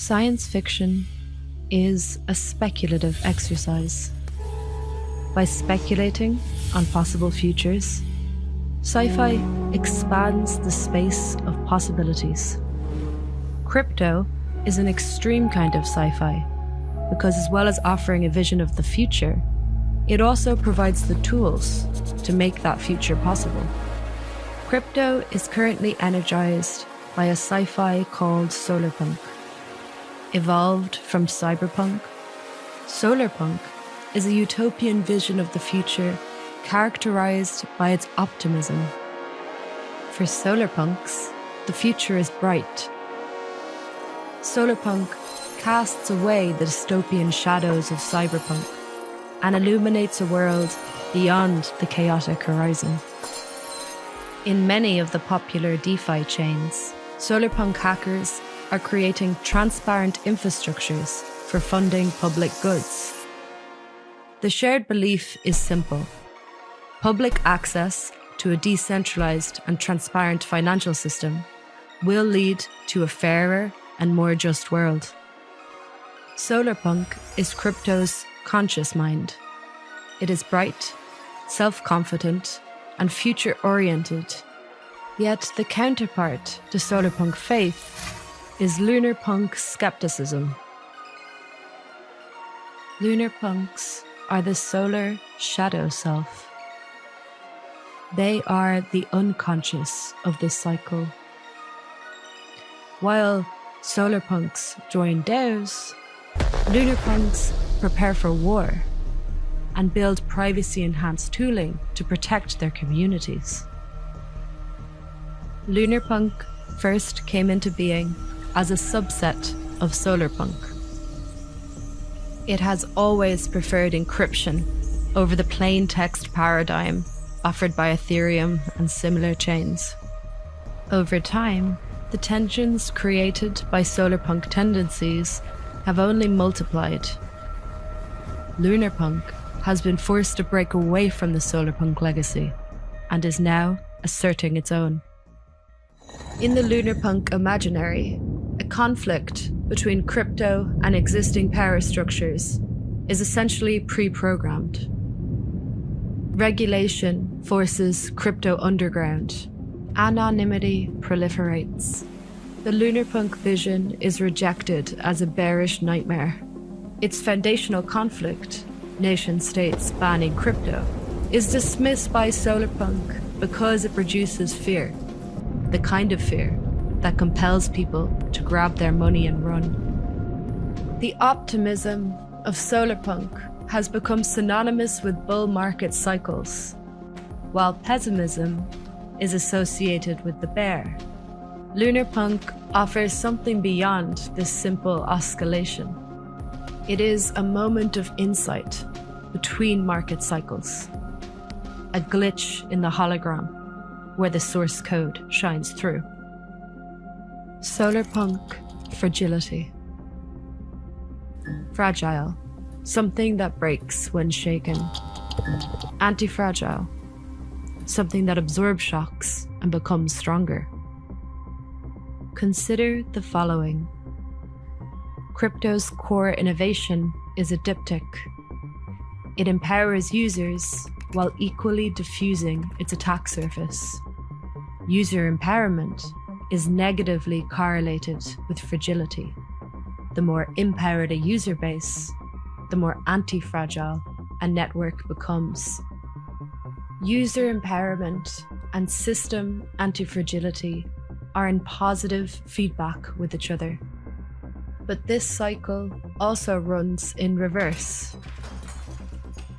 Science fiction is a speculative exercise. By speculating on possible futures, sci-fi expands the space of possibilities. Crypto is an extreme kind of sci-fi because, as well as offering a vision of the future, it also provides the tools to make that future possible. Crypto is currently energized by a sci-fi called Solarpunk. Evolved from cyberpunk, Solarpunk is a utopian vision of the future characterized by its optimism. For solarpunks, the future is bright. Solarpunk casts away the dystopian shadows of cyberpunk and illuminates a world beyond the chaotic horizon. In many of the popular DeFi chains, Solarpunk hackers are creating transparent infrastructures for funding public goods. The shared belief is simple. Public access to a decentralized and transparent financial system will lead to a fairer and more just world. Solarpunk is crypto's conscious mind. It is bright, self-confident, and future-oriented. Yet the counterpart to Solarpunk faith is Lunar Punk's skepticism. Lunar Punks are the solar shadow self. They are the unconscious of this cycle. While Solarpunks join DAOs, Lunar Punks prepare for war and build privacy-enhanced tooling to protect their communities. Lunarpunk first came into being as a subset of Solarpunk. It has always preferred encryption over the plain text paradigm offered by Ethereum and similar chains. Over time, the tensions created by Solarpunk tendencies have only multiplied. Lunarpunk has been forced to break away from the Solarpunk legacy and is now asserting its own. In the Lunarpunk imaginary, a conflict between crypto and existing power structures is essentially pre-programmed. Regulation forces crypto underground. Anonymity proliferates. The Lunarpunk vision is rejected as a bearish nightmare. Its foundational conflict, nation-states banning crypto, is dismissed by Solarpunk because it produces fear, the kind of fear that compels people to grab their money and run. The optimism of Solarpunk has become synonymous with bull market cycles, while pessimism is associated with the bear. Lunarpunk offers something beyond this simple oscillation. It is a moment of insight between market cycles, a glitch in the hologram where the source code shines through. Solarpunk fragility. Fragile, something that breaks when shaken. Antifragile, something that absorbs shocks and becomes stronger. Consider the following. Crypto's core innovation is a diptych. It empowers users while equally diffusing its attack surface. User empowerment is negatively correlated with fragility. The more empowered a user base, the more anti-fragile a network becomes. User empowerment and system anti-fragility are in positive feedback with each other. But this cycle also runs in reverse.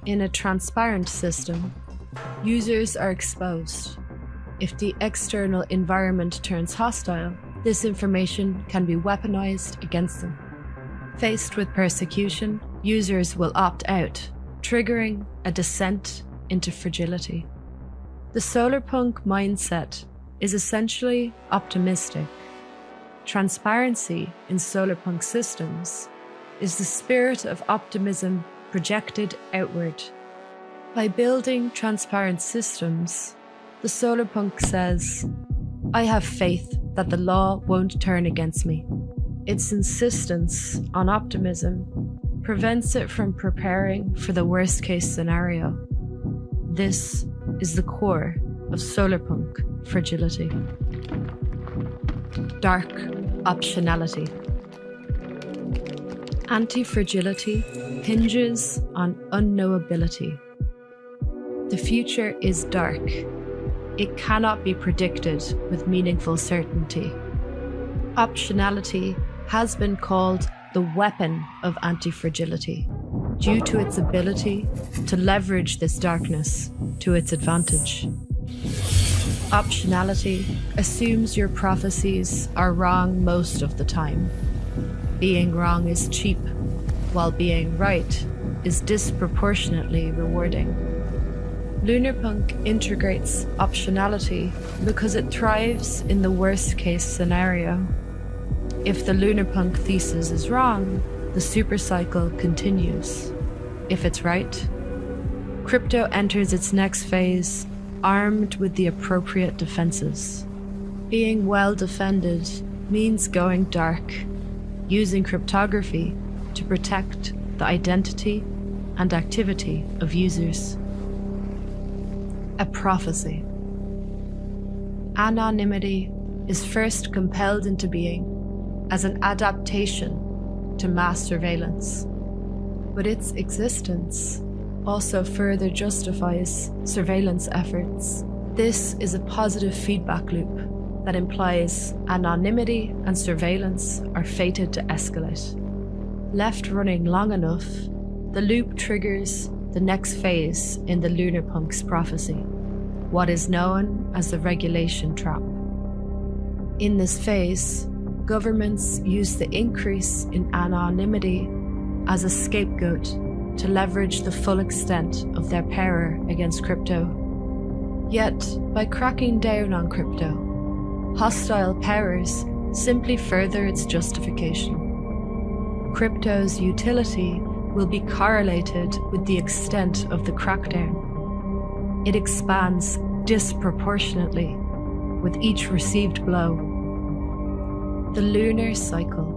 In a transparent system, users are exposed. If the external environment turns hostile, this information can be weaponized against them. Faced with persecution, users will opt out, triggering a descent into fragility. The Solarpunk mindset is essentially optimistic. Transparency in Solarpunk systems is the spirit of optimism projected outward. By building transparent systems, the Solarpunk says, I have faith that the law won't turn against me. Its insistence on optimism prevents it from preparing for the worst-case scenario. This is the core of Solarpunk fragility. Dark optionality. Antifragility hinges on unknowability. The future is dark. It cannot be predicted with meaningful certainty. Optionality has been called the weapon of antifragility due to its ability to leverage this darkness to its advantage. Optionality assumes your prophecies are wrong most of the time. Being wrong is cheap, while being right is disproportionately rewarding. Lunarpunk integrates optionality because it thrives in the worst-case scenario. If the Lunarpunk thesis is wrong, the supercycle continues. If it's right, crypto enters its next phase armed with the appropriate defenses. Being well defended means going dark, using cryptography to protect the identity and activity of users. A prophecy. Anonymity is first compelled into being as an adaptation to mass surveillance, but its existence also further justifies surveillance efforts. This is a positive feedback loop that implies anonymity and surveillance are fated to escalate. Left running long enough, the loop triggers the next phase in the Lunarpunk's prophecy, what is known as the regulation trap. In this phase, governments use the increase in anonymity as a scapegoat to leverage the full extent of their power against crypto. Yet, by cracking down on crypto, hostile powers simply further its justification. Crypto's utility will be correlated with the extent of the crackdown. It expands disproportionately with each received blow. The lunar cycle.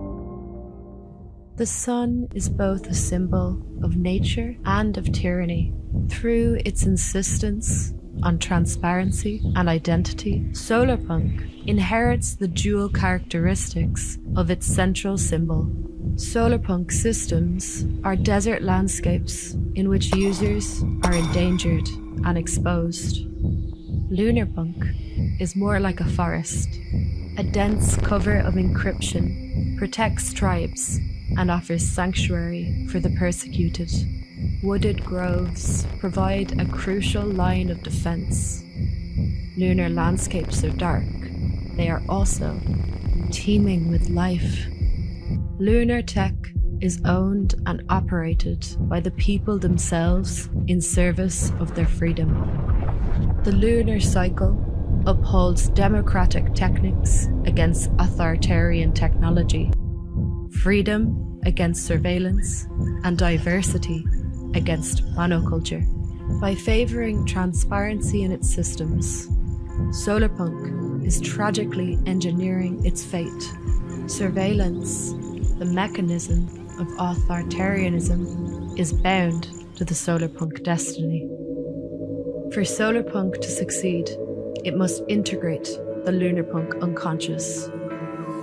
The sun is both a symbol of nature and of tyranny. Through its insistence on transparency and identity, Solarpunk inherits the dual characteristics of its central symbol. Solarpunk systems are desert landscapes in which users are endangered and exposed. Lunarpunk is more like a forest. A dense cover of encryption protects tribes and offers sanctuary for the persecuted. Wooded groves provide a crucial line of defense. Lunar landscapes are dark. They are also teeming with life. Lunar tech is owned and operated by the people themselves in service of their freedom. The lunar cycle upholds democratic techniques against authoritarian technology, freedom against surveillance, and diversity against monoculture. By favoring transparency in its systems, Solarpunk is tragically engineering its fate. Surveillance, the mechanism of authoritarianism, is bound to the Solarpunk destiny. For Solarpunk to succeed, it must integrate the Lunarpunk unconscious.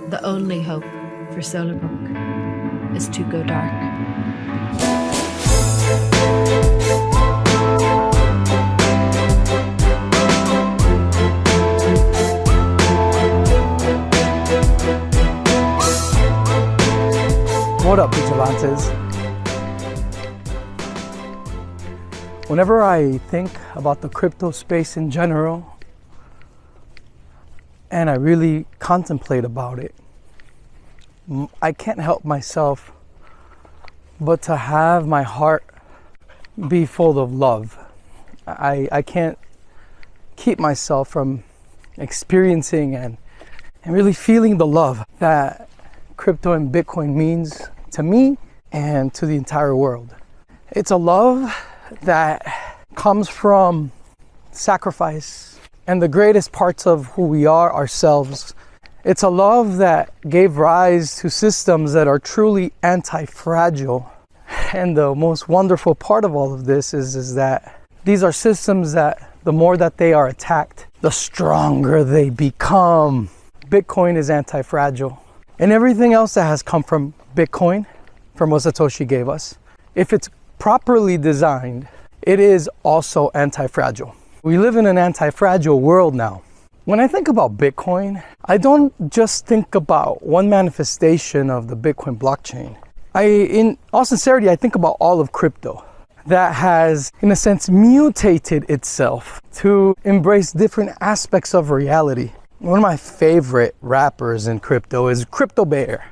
The only hope for Solarpunk is to go dark. What up, Vigilantes? Whenever I think about the crypto space in general, and I really contemplate about it, I can't help myself but to have my heart be full of love. I can't keep myself from experiencing and really feeling the love that crypto and Bitcoin means to me and to the entire world. It's a love that comes from sacrifice and the greatest parts of who we are ourselves It's a love that gave rise to systems that are truly anti-fragile. And the most wonderful part of all of this is that these are systems that the more that they are attacked, the stronger they become. Bitcoin is anti-fragile. And everything else that has come from Bitcoin, from what Satoshi gave us, if it's properly designed, it is also anti-fragile. We live in an anti-fragile world now. When I think about Bitcoin, I don't just think about one manifestation of the Bitcoin blockchain. In all sincerity, I think about all of crypto that has, in a sense, mutated itself to embrace different aspects of reality. One of my favorite rappers in crypto is Crypto Bear.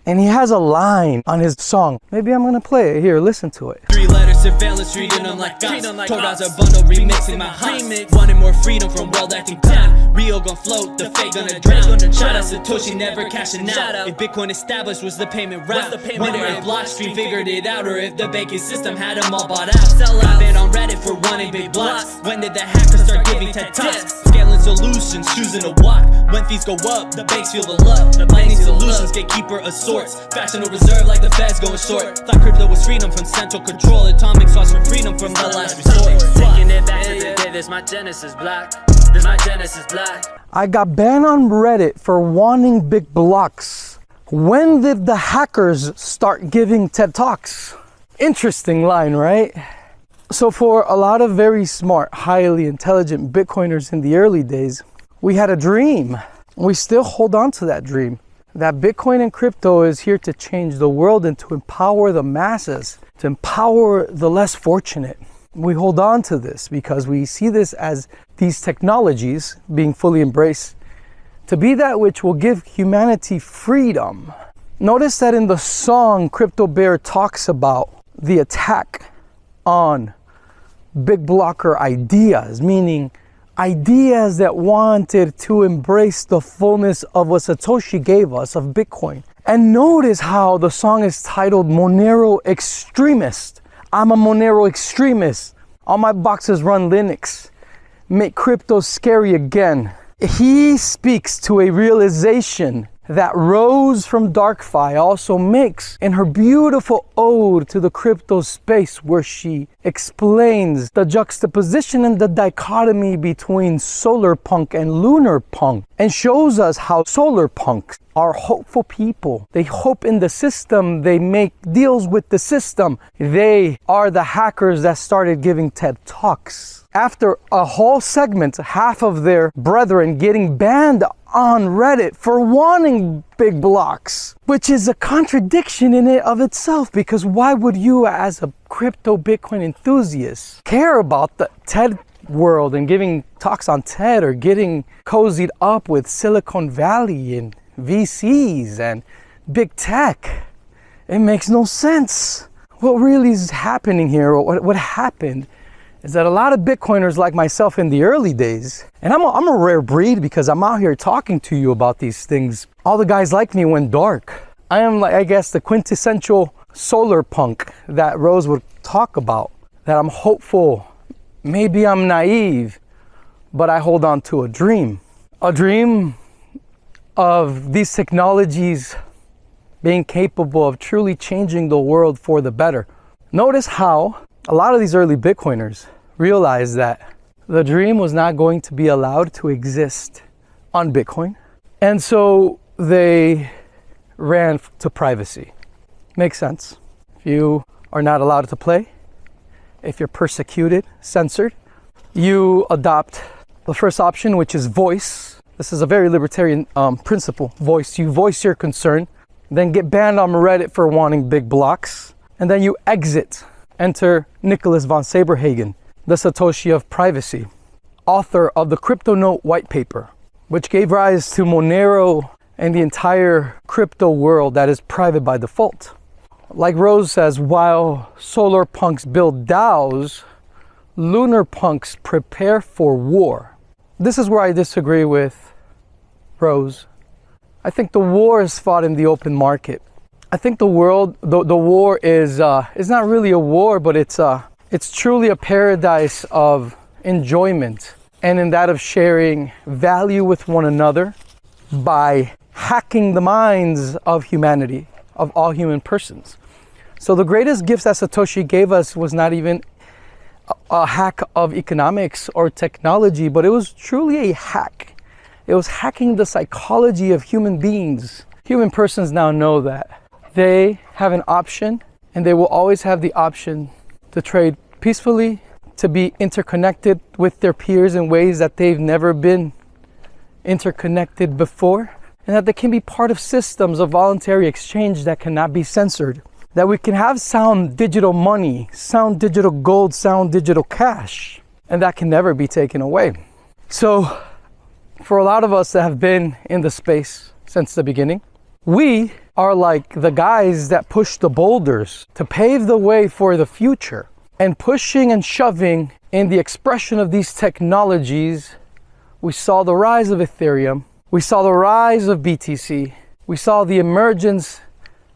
And he has a line on his song. Maybe I'm gonna play it here, listen to it. 3 letter surveillance, treating them like gods. Told as a bundle, remixing my remix. Wanted more freedom from world acting clown. Real gon' float, the fake gonna drown. Shout out Satoshi, never cashing out. If Bitcoin established was the payment route. Wonder if Blockstream figured it out, or if the banking system had them all bought out. I've been on Reddit for wanting big blocks. When did the hackers start giving TED Talks? Scaling solutions, choosing to walk. When fees go up, the banks feel the love. Mining solutions, gatekeeper of sorts. Fractional reserve like the feds going short. Thought crypto was freedom from central control. Atomic sauce for freedom from the last resort. Taking it back to the day, this my Genesis black. This my Genesis black. I got banned on Reddit for wanting big blocks. When did the hackers start giving TED Talks? Interesting line, right? So for a lot of very smart, highly intelligent Bitcoiners in the early days, we had a dream. We still hold on to that dream. That Bitcoin and crypto is here to change the world and to empower the masses, to empower the less fortunate. We hold on to this because we see this as these technologies being fully embraced to be that which will give humanity freedom. Notice that in the song, Crypto Bear talks about the attack on big blocker ideas, meaning ideas that wanted to embrace the fullness of what Satoshi gave us of Bitcoin. And notice how the song is titled Monero Extremist. I'm a Monero extremist. All my boxes run Linux. Make crypto scary again. He speaks to a realization that Rose from Darkfi also makes in her beautiful ode to the crypto space, where she explains the juxtaposition and the dichotomy between Solarpunk and Lunar Punk, and shows us how Solarpunks are hopeful people. They hope in the system, they make deals with the system. They are the hackers that started giving TED Talks. After a whole segment, half of their brethren getting banned on Reddit for wanting big blocks, which is a contradiction in it of itself, because why would you as a crypto Bitcoin enthusiast care about the TED world and giving talks on TED, or getting cozied up with Silicon Valley and VCs and big tech? It makes no sense. What really is happening here, or what happened, is that a lot of Bitcoiners like myself in the early days, and I'm a rare breed because I'm out here talking to you about these things. All the guys like me went dark. I am, like, I guess, the quintessential solar punk that Rose would talk about, that I'm hopeful. Maybe I'm naive, but I hold on to a dream of these technologies being capable of truly changing the world for the better. Notice how a lot of these early Bitcoiners realized that the dream was not going to be allowed to exist on Bitcoin. And so they ran to privacy. Makes sense. If you are not allowed to play, if you're persecuted, censored, you adopt the first option, which is voice. This is a very libertarian principle. Voice. You voice your concern, then get banned on Reddit for wanting big blocks, and then you exit. Enter Nicholas von Saberhagen, the Satoshi of privacy, author of the Crypto Note white paper, which gave rise to Monero and the entire crypto world that is private by default. Like Rose says, while Solarpunks build DAOs, Lunarpunks prepare for war. This is where I disagree with Rose. I think the war is fought in the open market. I think the war is not really a war, but it's truly a paradise of enjoyment, and in that of sharing value with one another, by hacking the minds of humanity, of all human persons. So the greatest gifts that Satoshi gave us was not even a hack of economics or technology, but it was truly a hack. It was hacking the psychology of human beings. Human persons now know that they have an option, and they will always have the option to trade peacefully, to be interconnected with their peers in ways that they've never been interconnected before, and that they can be part of systems of voluntary exchange that cannot be censored. That we can have sound digital money, sound digital gold, sound digital cash, and that can never be taken away. So for a lot of us that have been in the space since the beginning, we are like the guys that push the boulders to pave the way for the future. And pushing and shoving in the expression of these technologies, we saw the rise of Ethereum, we saw the rise of BTC, we saw the emergence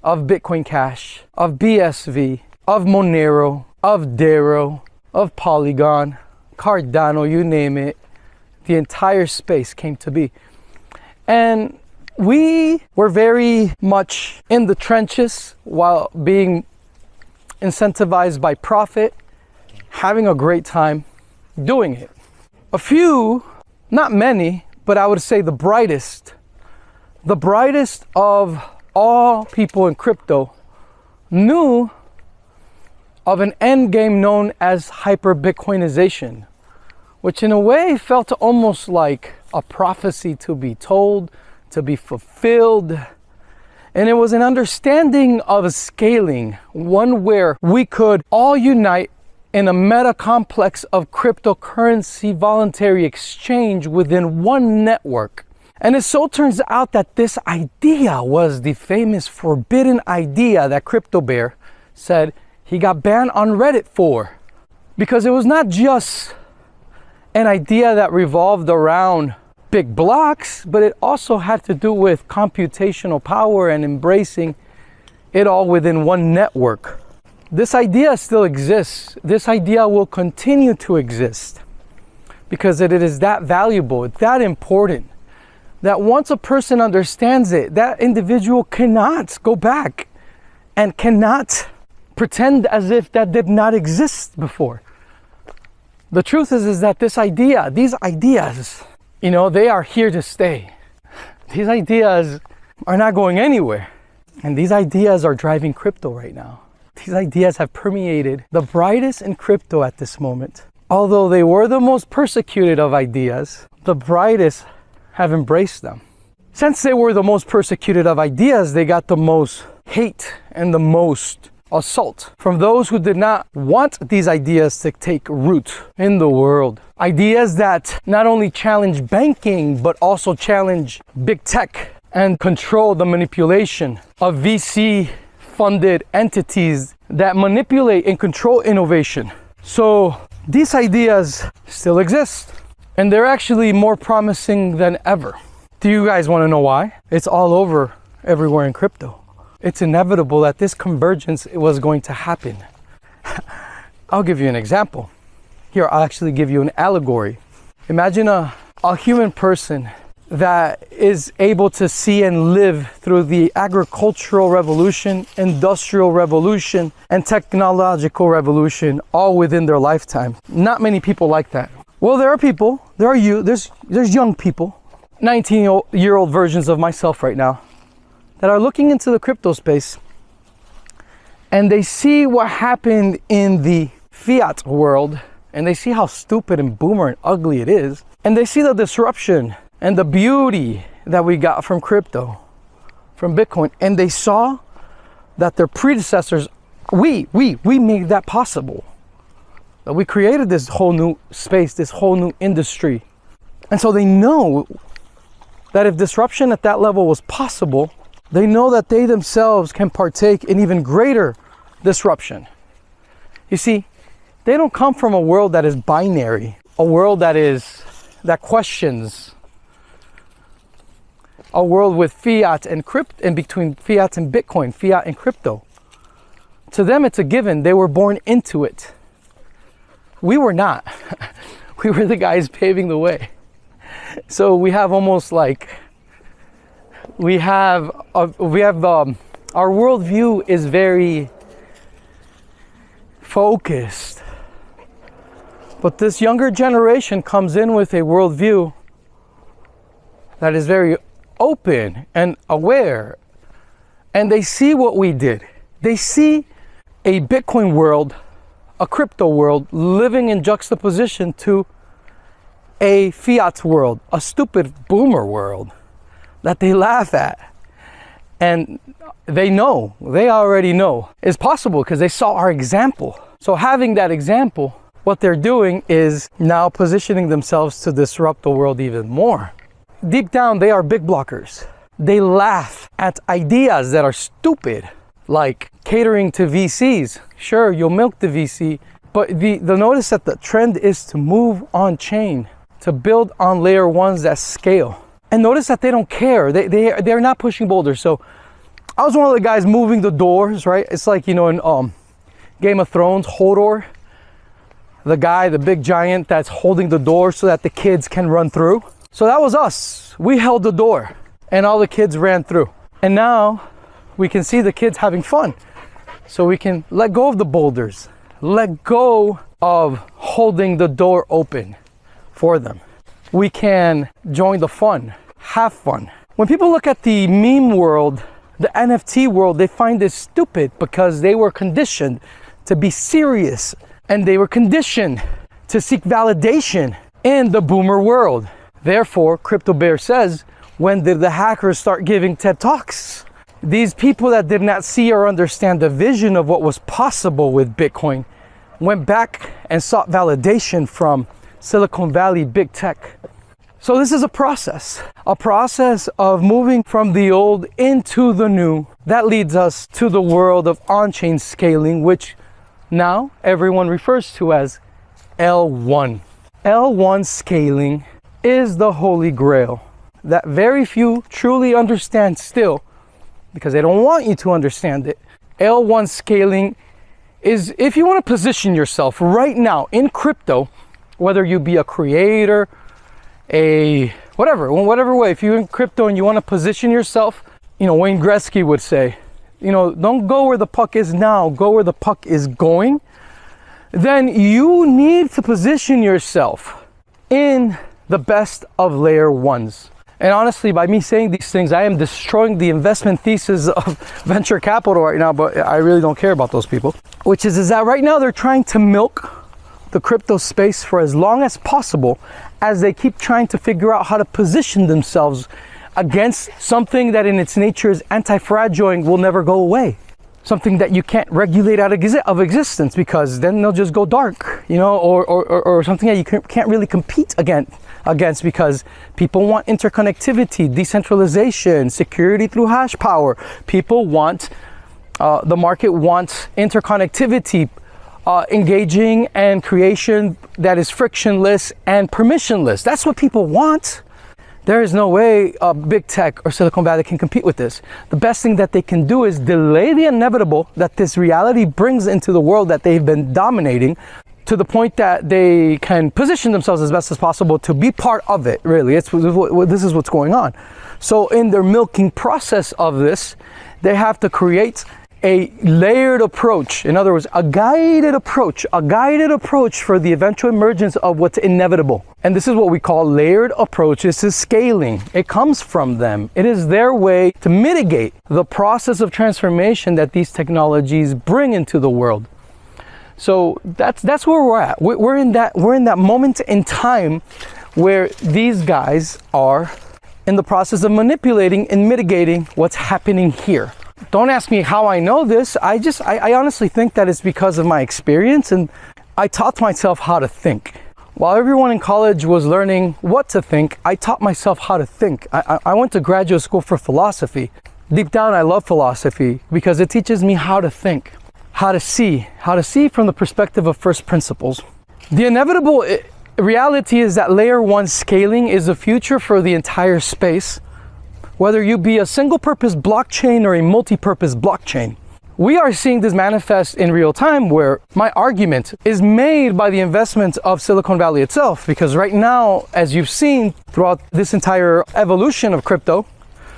of Bitcoin Cash, of BSV, of Monero, of Darrow, of Polygon, Cardano, you name it. The entire space came to be. And we were very much in the trenches while being incentivized by profit, having a great time doing it. A few, not many, but I would say the brightest of all people in crypto knew of an end game known as Hyperbitcoinization, which in a way felt almost like a prophecy to be told, to be fulfilled. And it was an understanding of scaling, one where we could all unite in a meta complex of cryptocurrency voluntary exchange within one network. And it so turns out that this idea was the famous forbidden idea that Crypto Bear said he got banned on Reddit for. Because it was not just an idea that revolved around big blocks, but it also had to do with computational power and embracing it all within one network. This idea still exists. This idea will continue to exist because it is that valuable, that important, that once a person understands it, that individual cannot go back and cannot pretend as if that did not exist before. The truth is that these ideas, they are here to stay. These ideas are not going anywhere. And these ideas are driving crypto right now. These ideas have permeated the brightest in crypto at this moment. Although they were the most persecuted of ideas, the brightest have embraced them. Since they were the most persecuted of ideas, they got the most hate and the most assault from those who did not want these ideas to take root in the world. Ideas that not only challenge banking, but also challenge big tech and control the manipulation of VC-funded entities that manipulate and control innovation. So these ideas still exist, and they're actually more promising than ever. Do you guys want to know why? It's all over everywhere in crypto. It's inevitable that this convergence was going to happen. I'll give you an example. Here, I'll actually give you an allegory. Imagine a human person that is able to see and live through the agricultural revolution, industrial revolution, and technological revolution all within their lifetime. Not many people like that. Well, there are people, there's young people, 19-year-old versions of myself right now, that are looking into the crypto space, and they see what happened in the fiat world, and they see how stupid and boomer and ugly it is, and they see the disruption and the beauty that we got from crypto, from Bitcoin, and they saw that their predecessors, we made that possible. That we created this whole new space, this whole new industry. And so they know that if disruption at that level was possible, they know that they themselves can partake in even greater disruption. You see, they don't come from a world that is binary, a world that questions, a world with fiat and crypto, and between fiat and Bitcoin, fiat and crypto. To them, it's a given. They were born into it. We were not. We were the guys paving the way. So we have almost like we have our worldview is very focused. But this younger generation comes in with a worldview that is very open and aware. And they see what we did. They see a Bitcoin world, a crypto world, living in juxtaposition to a fiat world, a stupid boomer world that they laugh at. And they already know it's possible because they saw our example. So having that example, what they're doing is now positioning themselves to disrupt the world even more. Deep down, they are big blockers. They laugh at ideas that are stupid, like catering to VCs. Sure, you'll milk the VC, but the notice that the trend is to move on chain, to build on layer ones that scale. And notice that they don't care. They're not pushing boulders. So I was one of the guys moving the doors, right? It's like, in Game of Thrones, Hodor, the guy, the big giant that's holding the door so that the kids can run through. So that was us. We held the door and all the kids ran through. And now we can see the kids having fun. So we can let go of the boulders, let go of holding the door open for them. We can join the fun, have fun. When people look at the meme world, the NFT world, they find this stupid because they were conditioned to be serious and they were conditioned to seek validation in the boomer world. Therefore, Crypto Bear says, when did the hackers start giving TED Talks? These people that did not see or understand the vision of what was possible with Bitcoin went back and sought validation from Silicon Valley big tech. So this is a process of moving from the old into the new. That leads us to the world of on-chain scaling, which now everyone refers to as L1. L1 scaling is the holy grail that very few truly understand still, because they don't want you to understand it. L1 scaling is, if you want to position yourself right now in crypto, whether you be a creator, whatever way, if you're in crypto and you want to position yourself, Wayne Gretzky would say, don't go where the puck is now, go where the puck is going. Then you need to position yourself in the best of layer ones. And honestly, by me saying these things, I am destroying the investment thesis of venture capital right now, but I really don't care about those people. Which is that right now they're trying to milk the crypto space for as long as possible as they keep trying to figure out how to position themselves against something that in its nature is anti-fragile and will never go away. Something that you can't regulate out of existence, because then they'll just go dark, or something that you can't really compete against because people want interconnectivity, decentralization, security through hash power. People want, the market wants interconnectivity, engaging and creation that is frictionless and permissionless. That's what people want. There is no way big tech or Silicon Valley can compete with this. The best thing that they can do is delay the inevitable that this reality brings into the world that they've been dominating, to the point that they can position themselves as best as possible to be part of it, really. This is what's going on. So in their milking process of this, they have to create a layered approach. In other words, a guided approach for the eventual emergence of what's inevitable. And this is what we call layered approaches to scaling. It comes from them. It is their way to mitigate the process of transformation that these technologies bring into the world. So that's where we're at. We're in that moment in time where these guys are in the process of manipulating and mitigating what's happening here. Don't ask me how I know this. I honestly think that it's because of my experience, and I taught myself how to think. While everyone in college was learning what to think, I taught myself how to think. I went to graduate school for philosophy. Deep down, I love philosophy because it teaches me how to think, how to see from the perspective of first principles. The inevitable reality is that layer one scaling is the future for the entire space, whether you be a single-purpose blockchain or a multi-purpose blockchain. We are seeing this manifest in real time, where my argument is made by the investment of Silicon Valley itself, because right now, as you've seen throughout this entire evolution of crypto,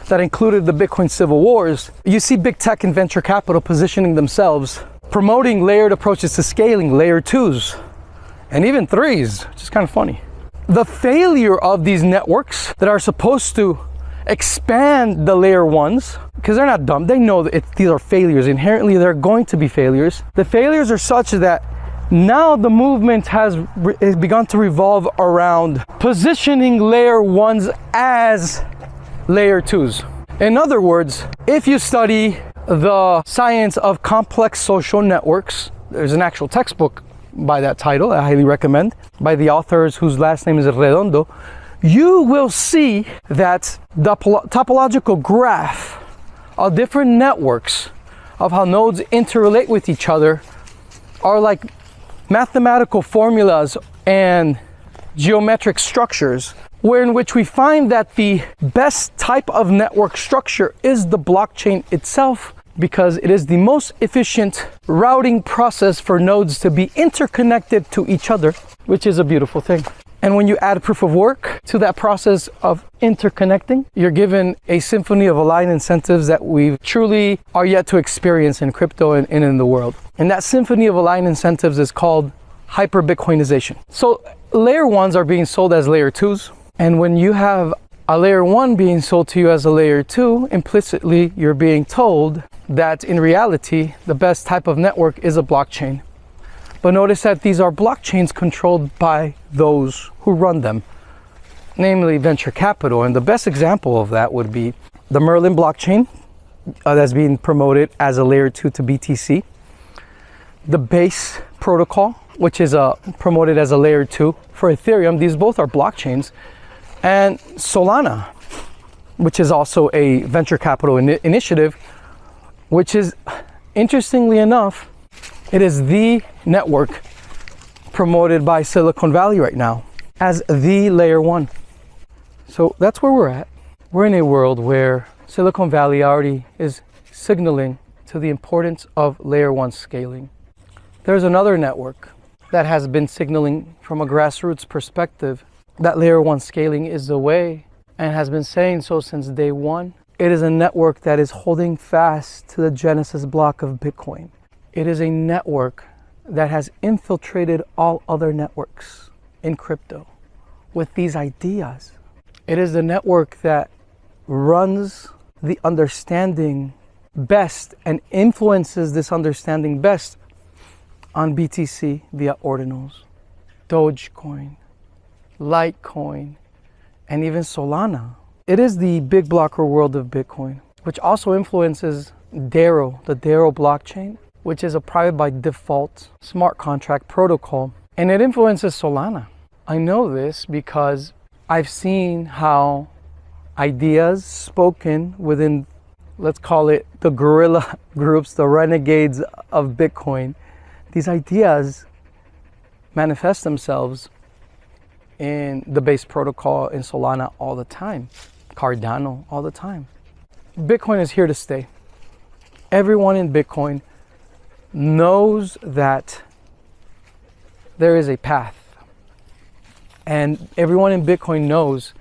that included the Bitcoin civil wars, you see big tech and venture capital positioning themselves, promoting layered approaches to scaling, layer 2s, and even 3s, which is kind of funny. The failure of these networks that are supposed to expand the layer 1s, because they're not dumb, they know that these are failures. Inherently, they're going to be failures. The failures are such that now the movement has begun to revolve around positioning layer 1s as layer 2s. In other words, if you study the science of complex social networks, there's an actual textbook by that title, I highly recommend, by the authors whose last name is Redondo, you will see that the topological graph of different networks of how nodes interrelate with each other are like mathematical formulas and geometric structures, in which we find that the best type of network structure is the blockchain itself, because it is the most efficient routing process for nodes to be interconnected to each other, which is a beautiful thing. And when you add proof of work to that process of interconnecting, you're given a symphony of aligned incentives that we truly are yet to experience in crypto and in the world. And that symphony of aligned incentives is called Hyperbitcoinization. So layer 1s are being sold as layer 2s. And when you have a layer 1 being sold to you as a layer 2, implicitly you're being told that in reality, the best type of network is a blockchain. But notice that these are blockchains controlled by those who run them, namely venture capital. And the best example of that would be the Merlin blockchain that's being promoted as a layer 2 to BTC. The Base protocol, which is promoted as a layer 2 for Ethereum. These both are blockchains. And Solana, which is also a venture capital initiative, which is, interestingly enough, it is the network promoted by Silicon Valley right now as the layer 1. So that's where we're at. We're in a world where Silicon Valley already is signaling to the importance of layer 1 scaling. There's another network that has been signaling from a grassroots perspective that layer 1 scaling is the way, and has been saying so since day one. It is a network that is holding fast to the Genesis block of Bitcoin. It is a network that has infiltrated all other networks in crypto with these ideas. It is the network that runs the understanding best and influences this understanding best on BTC via Ordinals, Dogecoin, Litecoin, and even Solana. It is the big blocker world of Bitcoin, which also influences Daro, the Daro blockchain, which is a private by default smart contract protocol, and it influences Solana. I know this because I've seen how ideas spoken within, let's call it the guerrilla groups, the renegades of Bitcoin, these ideas manifest themselves in the Base protocol in Solana all the time, Cardano all the time. Bitcoin is here to stay. Everyone in Bitcoin knows that there is a path, and everyone in Bitcoin knows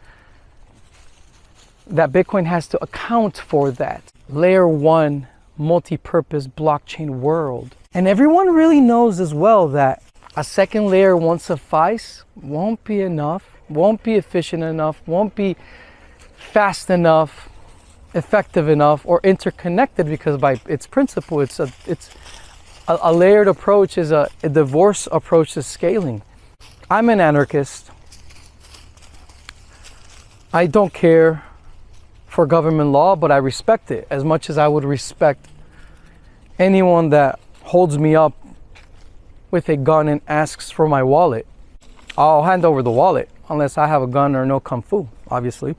that Bitcoin has to account for that layer 1 multi-purpose blockchain world. And everyone really knows as well that a second layer won't suffice, won't be enough, won't be efficient enough, won't be fast enough, effective enough, or interconnected, because by its principle, it's a layered approach, is a divorce approach to scaling. I'm an anarchist. I don't care for government law, but I respect it as much as I would respect anyone that holds me up with a gun and asks for my wallet. I'll hand over the wallet unless I have a gun or no kung fu, obviously.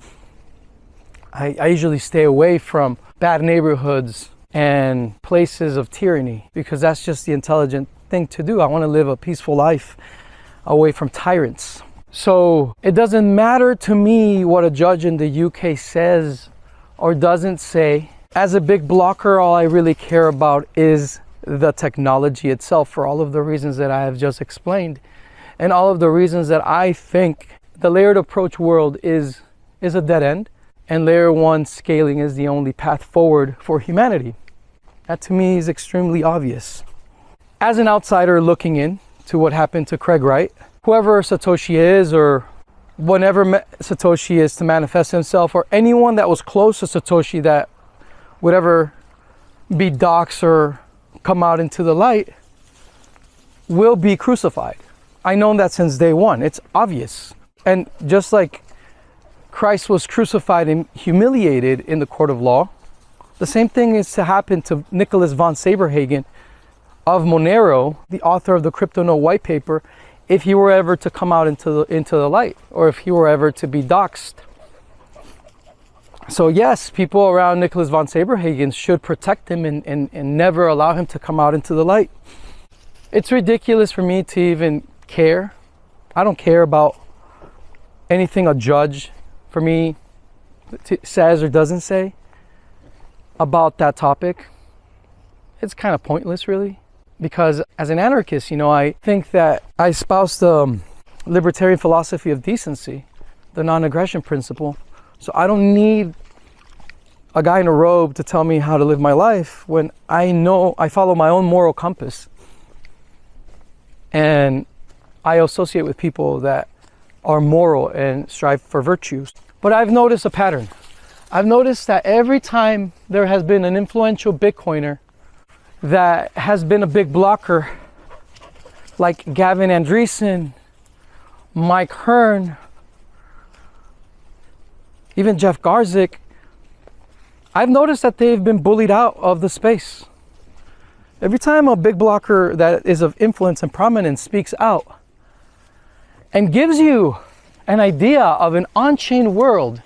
I usually stay away from bad neighborhoods and places of tyranny because that's just the intelligent thing to do. I want to live a peaceful life away from tyrants. So it doesn't matter to me what a judge in the UK says or doesn't say. As a big blocker, all I really care about is the technology itself, for all of the reasons that I have just explained, and all of the reasons that I think the layered approach world is a dead end, and layer 1 scaling is the only path forward for humanity. That to me is extremely obvious. As an outsider looking in to what happened to Craig Wright, whoever Satoshi is, or whenever Satoshi is to manifest himself, or anyone that was close to Satoshi that would ever be doxxed or come out into the light, will be crucified. I know that since day one. It's obvious. And just like Christ was crucified and humiliated in the court of law, the same thing is to happen to Nicholas von Saberhagen of Monero, the author of the Crypto Note white paper, if he were ever to come out into the light, or if he were ever to be doxxed. So yes, people around Nicholas von Saberhagen should protect him and never allow him to come out into the light. It's ridiculous for me to even care. I don't care about anything a judge for me says or doesn't say about that topic. It's kind of pointless, really, because as an anarchist, I think that I espouse the libertarian philosophy of decency, the non-aggression principle. So I don't need a guy in a robe to tell me how to live my life when I know I follow my own moral compass. And I associate with people that are moral and strive for virtues. But I've noticed a pattern. I've noticed that every time there has been an influential Bitcoiner that has been a big blocker, like Gavin Andreessen, Mike Hearn, even Jeff Garzik, I've noticed that they've been bullied out of the space. Every time a big blocker that is of influence and prominence speaks out and gives you an idea of an on-chain world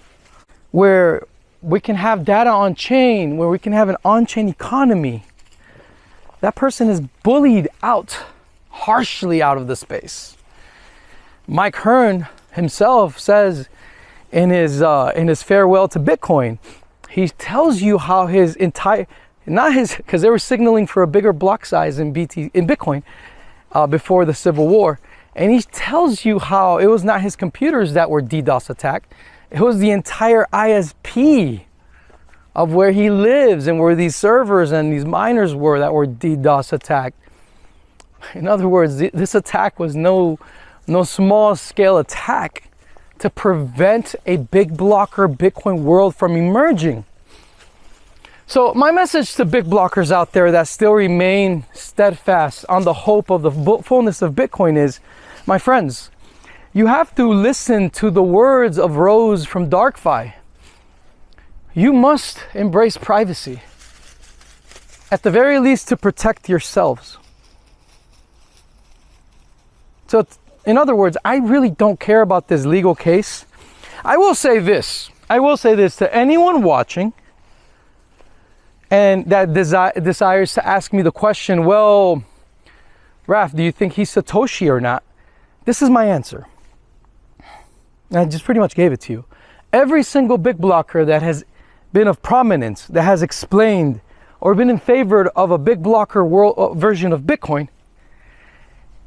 where we can have data on-chain, where we can have an on-chain economy, that person is bullied out, harshly out of the space. Mike Hearn himself says in his farewell to Bitcoin, he tells you how his entire, because they were signaling for a bigger block size in Bitcoin before the Civil War. And he tells you how it was not his computers that were DDoS attacked. It was the entire ISP of where he lives and where these servers and these miners were that were DDoS attacked. In other words, this attack was no small scale attack to prevent a big blocker Bitcoin world from emerging. So my message to big blockers out there that still remain steadfast on the hope of the fullness of Bitcoin is, my friends, you have to listen to the words of Rose from DarkFi. You must embrace privacy, at the very least to protect yourselves. So in other words, I really don't care about this legal case. I will say this to anyone watching and that desires to ask me the question, well, Raf, do you think he's Satoshi or not? This is my answer. And I just pretty much gave it to you. Every single big blocker that has been of prominence, that has explained or been in favor of a big blocker world version of Bitcoin,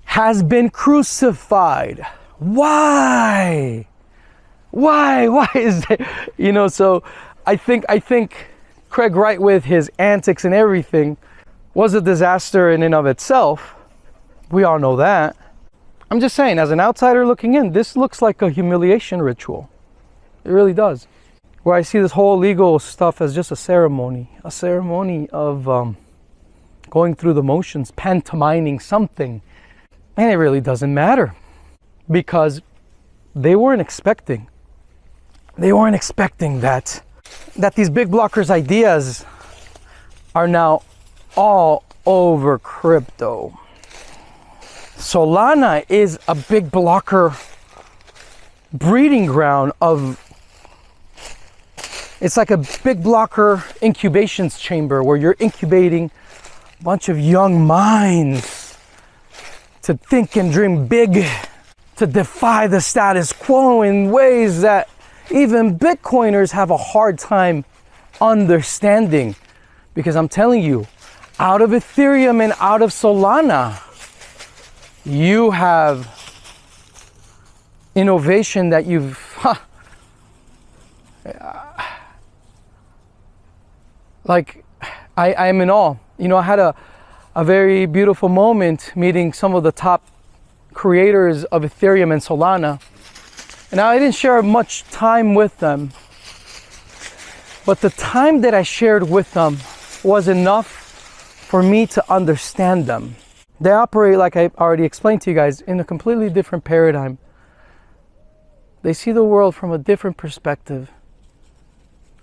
has been crucified. Why? Why is that? So I think Craig Wright, with his antics and everything, was a disaster in and of itself. We all know that. I'm just saying, as an outsider looking in, this looks like a humiliation ritual. It really does. Where I see this whole legal stuff as just a ceremony of going through the motions, pantomiming something. And it really doesn't matter, because they weren't expecting that these big blockers' ideas are now all over crypto. Solana is a big blocker breeding ground of, it's like a big blocker incubations chamber where you're incubating a bunch of young minds to think and dream big, to defy the status quo in ways that even Bitcoiners have a hard time understanding. Because I'm telling you, out of Ethereum and out of Solana, you have innovation that Like, I am in awe. You know, I had a very beautiful moment meeting some of the top creators of Ethereum and Solana. And I didn't share much time with them, but the time that I shared with them was enough for me to understand them. They operate, like I already explained to you guys, in a completely different paradigm. They see the world from a different perspective.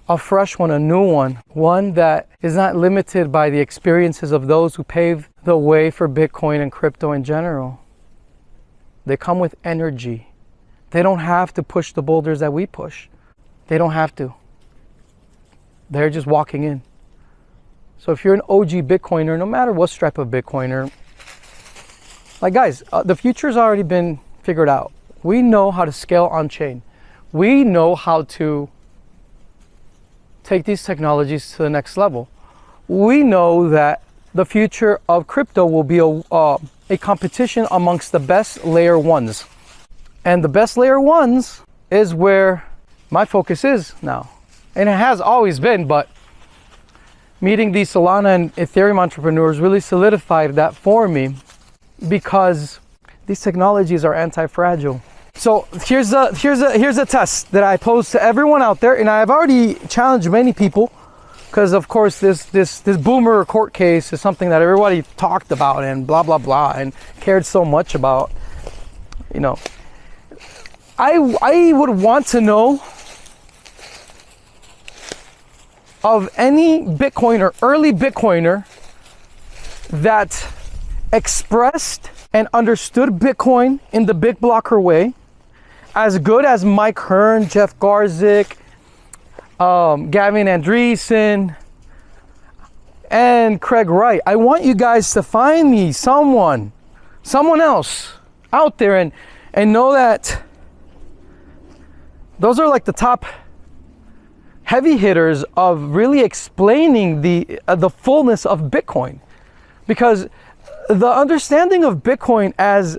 A fresh one, a new one that is not limited by the experiences of those who paved the way for Bitcoin and crypto in general. They come with energy. They don't have to push the boulders that we push. They don't have to. They're just walking in. So if you're an OG Bitcoiner, no matter what stripe of Bitcoiner, like guys, the future's already been figured out. We know how to scale on-chain. We know how to take these technologies to the next level. We know that the future of crypto will be a competition amongst the best layer ones. And the best layer ones is where my focus is now. And it has always been, but meeting these Solana and Ethereum entrepreneurs really solidified that for me, because these technologies are anti-fragile. So here's a test that I pose to everyone out there, and I've already challenged many people, because of course this boomer court case is something that everybody talked about and blah blah blah and cared so much about. You know, I would want to know of any Bitcoiner, early Bitcoiner, that expressed and understood Bitcoin in the big blocker way, as good as Mike Hearn, Jeff Garzik, Gavin Andreessen, and Craig Wright. I want you guys to find me someone else out there and know that those are like the top heavy hitters of really explaining the fullness of Bitcoin. Because the understanding of Bitcoin as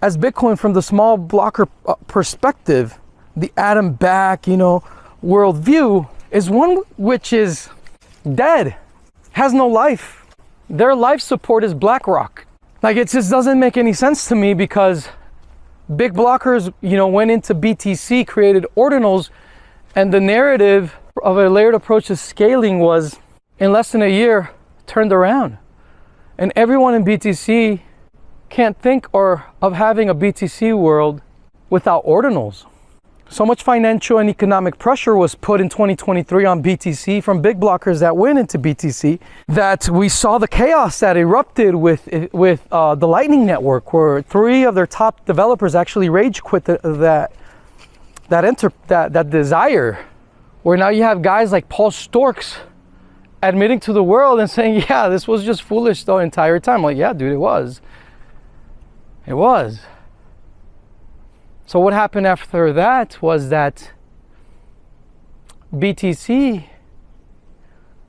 Bitcoin from the small blocker perspective, the atom back, you know, worldview, is one which is dead, has no life. Their life support is BlackRock. Like, it just doesn't make any sense to me, because big blockers, you know, went into BTC, created Ordinals, and the narrative of a layered approach to scaling was, in less than a year, turned around. And everyone in BTC can't think of having a BTC world without Ordinals. So much financial and economic pressure was put in 2023 on BTC from big blockers that went into BTC, that we saw the chaos that erupted with the Lightning Network, where 3 of their top developers actually rage quit that desire. Where now you have guys like Paul Storks admitting to the world and saying, yeah, this was just foolish the entire time. Like, yeah, dude, it was. It was. So what happened after that was that BTC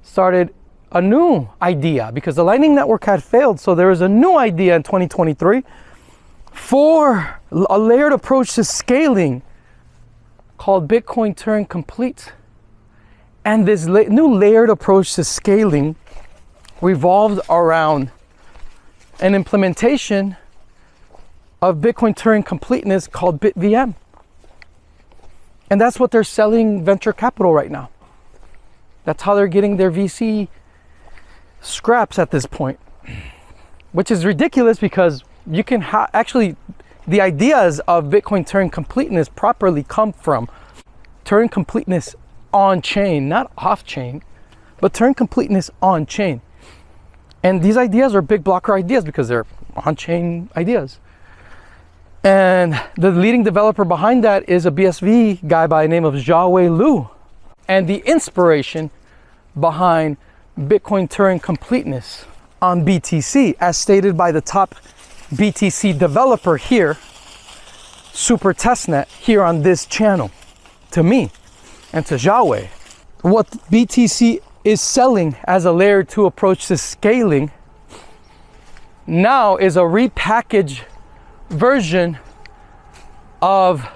started a new idea, because the Lightning Network had failed. So there was a new idea in 2023 for a layered approach to scaling called Bitcoin Turing Complete. And this new layered approach to scaling revolved around an implementation of Bitcoin Turing Completeness called BitVM. And that's what they're selling venture capital right now. That's how they're getting their VC scraps at this point, which is ridiculous, because you can actually, the ideas of Bitcoin Turing Completeness properly come from Turing Completeness on-chain, not off-chain, but Turing Completeness on-chain. And these ideas are big blocker ideas because they're on-chain ideas. And the leading developer behind that is a BSV guy by the name of Whmo Lu. And the inspiration behind Bitcoin Turing Completeness on BTC, as stated by the top BTC developer here, Super Testnet, here on this channel, to me and to Whmo. What BTC is selling as a layer 2 approach to scaling now is a repackaged version of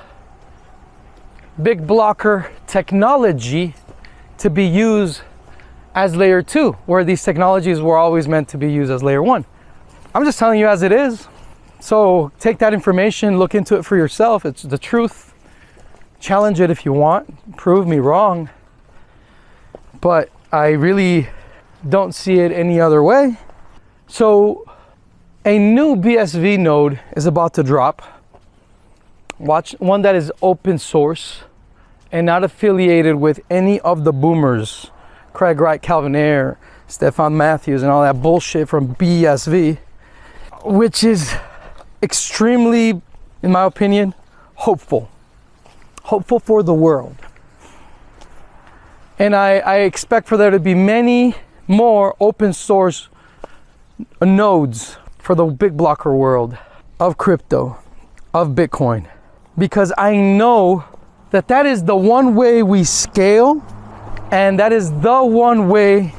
big blocker technology to be used as layer 2, where these technologies were always meant to be used as layer 1. I'm just telling you as it is. So take that information, look into it for yourself. It's the truth. Challenge it if you want. Prove me wrong. But I really don't see it any other way. So a new BSV node is about to drop. Watch one that is open source and not affiliated with any of the boomers, Craig Wright, Calvin Ayre, Stefan Matthews, and all that bullshit from BSV, which is extremely, in my opinion, hopeful for the world. And I expect for there to be many more open source nodes for the big blocker world of crypto, of Bitcoin, because I know that that is the one way we scale, and that is the one way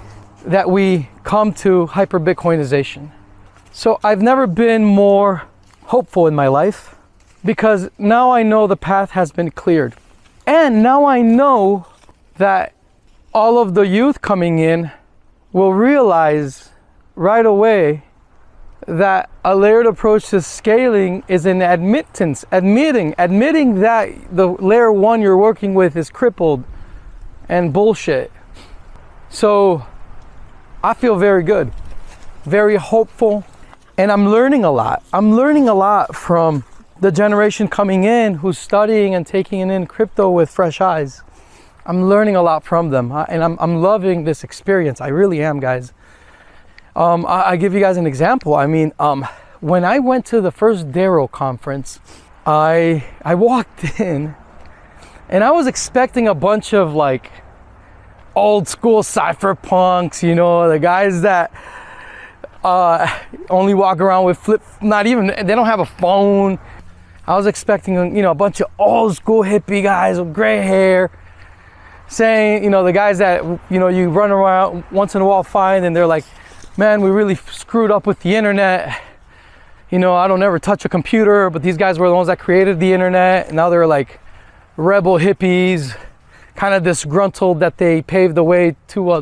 that we come to hyper-Bitcoinization. So I've never been more hopeful in my life, because now I know the path has been cleared. And now I know that all of the youth coming in will realize right away that a layered approach to scaling is an admitting that the layer 1 you're working with is crippled and bullshit. So I feel very good, very hopeful, and I'm learning a lot. I'm learning a lot from the generation coming in who's studying and taking in crypto with fresh eyes. I'm learning a lot from them, and I'm loving this experience. I really am, guys. I give you guys an example. I mean, when I went to the first Darrow conference, I walked in and I was expecting a bunch of like old school cypherpunks, you know, the guys that only walk around with they don't have a phone. I was expecting, you know, a bunch of old school hippie guys with gray hair, saying, you know, the guys that, you know, you run around once in a while find, and they're like, man, we really screwed up with the internet. You know, I don't ever touch a computer, but these guys were the ones that created the internet. And now they're like rebel hippies, kind of disgruntled that they paved the way to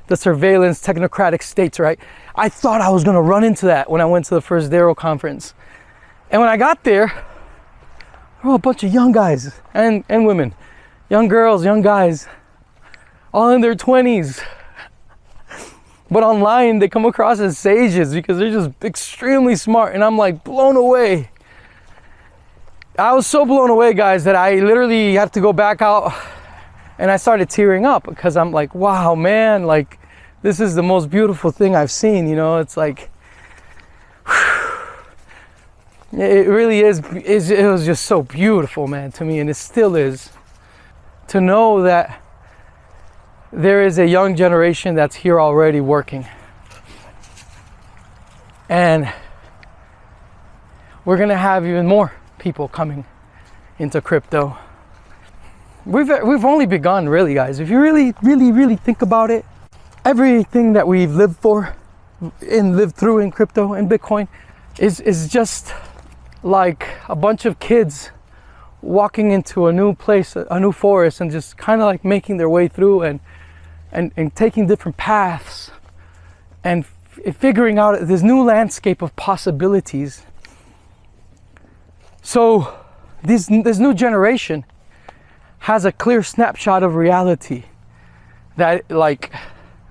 the surveillance technocratic states, right? I thought I was gonna run into that when I went to the first Darrow conference. And when I got there were a bunch of young guys and women, young girls, young guys, all in their 20s. But online, they come across as sages because they're just extremely smart. And I'm like blown away. I was so blown away, guys, that I literally had to go back out and I started tearing up because I'm like, wow, man, like this is the most beautiful thing I've seen. You know, it's like, it really is. It was just so beautiful, man, to me. And it still is, to know that there is a young generation that's here already working. And we're gonna have even more people coming into crypto. We've only begun, really, guys. If you really think about it, everything that we've lived for and lived through in crypto and Bitcoin is just like a bunch of kids walking into a new place, a new forest, and just kind of like making their way through and taking different paths and figuring out this new landscape of possibilities. So this new generation has a clear snapshot of reality, that like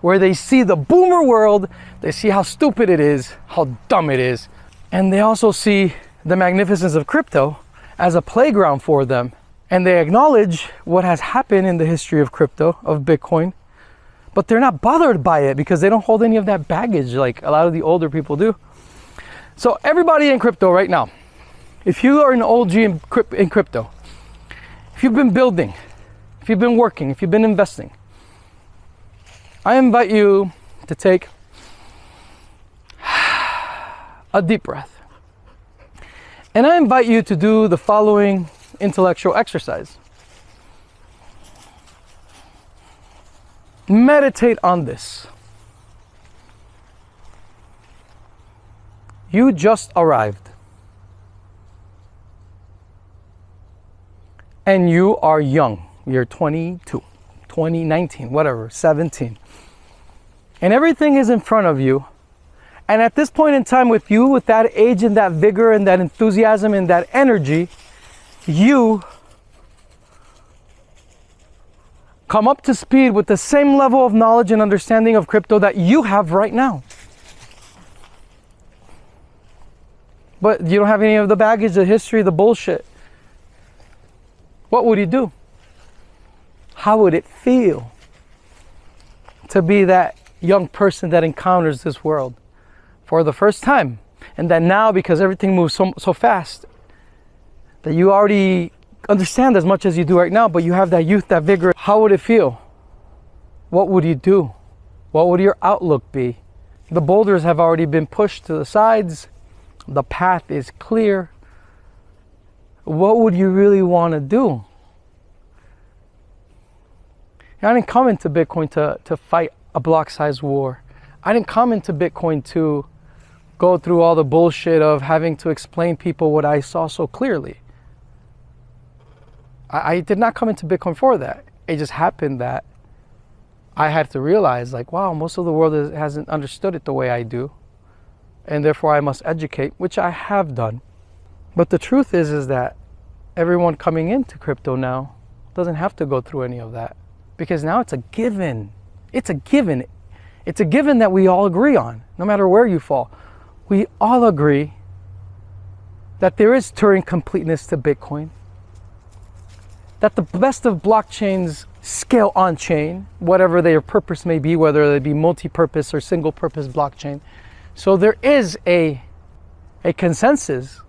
where they see the boomer world, they see how stupid it is, how dumb it is, and they also see the magnificence of crypto as a playground for them, and they acknowledge what has happened in the history of crypto, of Bitcoin, but they're not bothered by it because they don't hold any of that baggage like a lot of the older people do. So everybody in crypto right now, if you are an OG in crypto, if you've been building, if you've been working, if you've been investing, I invite you to take a deep breath. And I invite you to do the following intellectual exercise. Meditate on this. You just arrived. And you are young. You're 22, 19, whatever, 17. and everything is in front of you. And at this point in time with you, with that age and that vigor and that enthusiasm and that energy, you come up to speed with the same level of knowledge and understanding of crypto that you have right now. But you don't have any of the baggage, the history, the bullshit. What would you do? How would it feel to be that young person that encounters this world for the first time? And that now, because everything moves so fast, that you already understand as much as you do right now, but you have that youth, that vigor. How would it feel? What would you do? What would your outlook be? The boulders have already been pushed to the sides. The path is clear. What would you really want to do? I didn't come into Bitcoin to fight a block size war. I didn't come into Bitcoin to go through all the bullshit of having to explain people what I saw so clearly. I did not come into Bitcoin for that. It just happened that I had to realize, like, wow, most of the world hasn't understood it the way I do. And therefore I must educate, which I have done. But the truth is that everyone coming into crypto now doesn't have to go through any of that. Because now it's a given. It's a given. It's a given that we all agree on, no matter where you fall. We all agree that there is Turing completeness to Bitcoin. That the best of blockchains scale on-chain, whatever their purpose may be, whether they be multi-purpose or single-purpose blockchain. So there is a consensus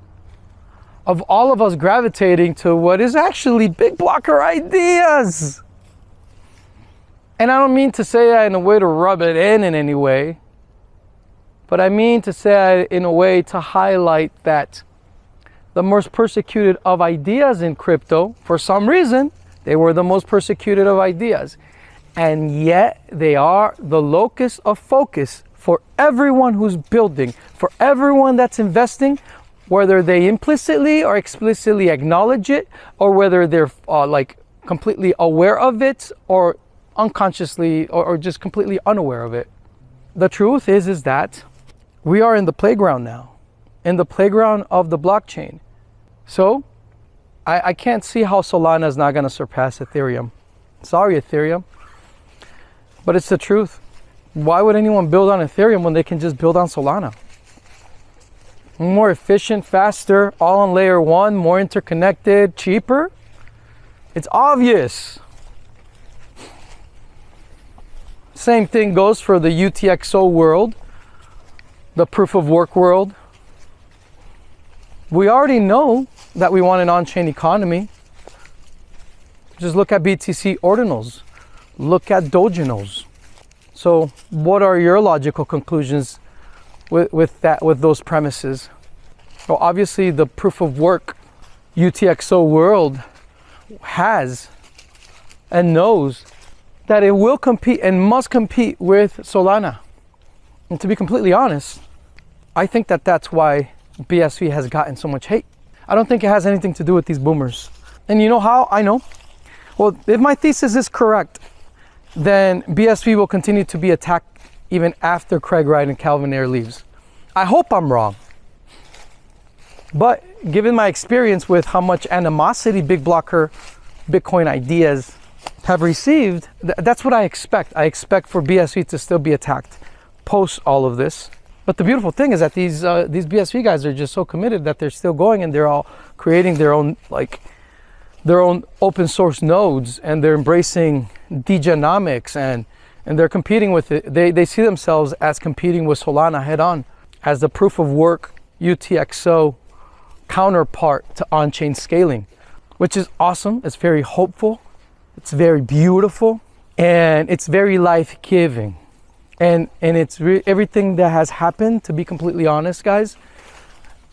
of all of us gravitating to what is actually big blocker ideas. And I don't mean to say that in a way to rub it in any way, but I mean to say that in a way to highlight that the most persecuted of ideas in crypto, for some reason, they were the most persecuted of ideas. And yet they are the locus of focus for everyone who's building, for everyone that's investing, whether they implicitly or explicitly acknowledge it, or whether they're like completely aware of it, or unconsciously, or just completely unaware of it. The truth is that we are in the playground now, in the playground of the blockchain. So I can't see how Solana is not going to surpass Ethereum. Sorry, Ethereum, but it's the truth. Why would anyone build on Ethereum when they can just build on Solana? More efficient, faster, all on layer one, more interconnected, cheaper. It's obvious. Same thing goes for the UTXO world, the proof of work world. We already know that we want an on-chain economy. Just look at BTC Ordinals. Look at Doginals. So what are your logical conclusions with those premises? Well, obviously the proof of work UTXO world has and knows that it will compete and must compete with Solana. And to be completely honest, I think that that's why BSV has gotten so much hate. I don't think it has anything to do with these boomers. And you know how I know? Well, if my thesis is correct, then BSV will continue to be attacked even after Craig Wright and Calvin Ayre leaves. I hope I'm wrong. But given my experience with how much animosity big blocker Bitcoin ideas have received, that's what I expect. I expect for BSV to still be attacked post all of this. But the beautiful thing is that these BSV guys are just so committed that they're still going, and they're all creating their own open source nodes, and they're embracing degenomics, and they're competing with it. They see themselves as competing with Solana head on as the proof of work UTXO counterpart to on-chain scaling, which is awesome. It's very hopeful. It's very beautiful, and it's very life-giving. And it's everything that has happened, to be completely honest, guys,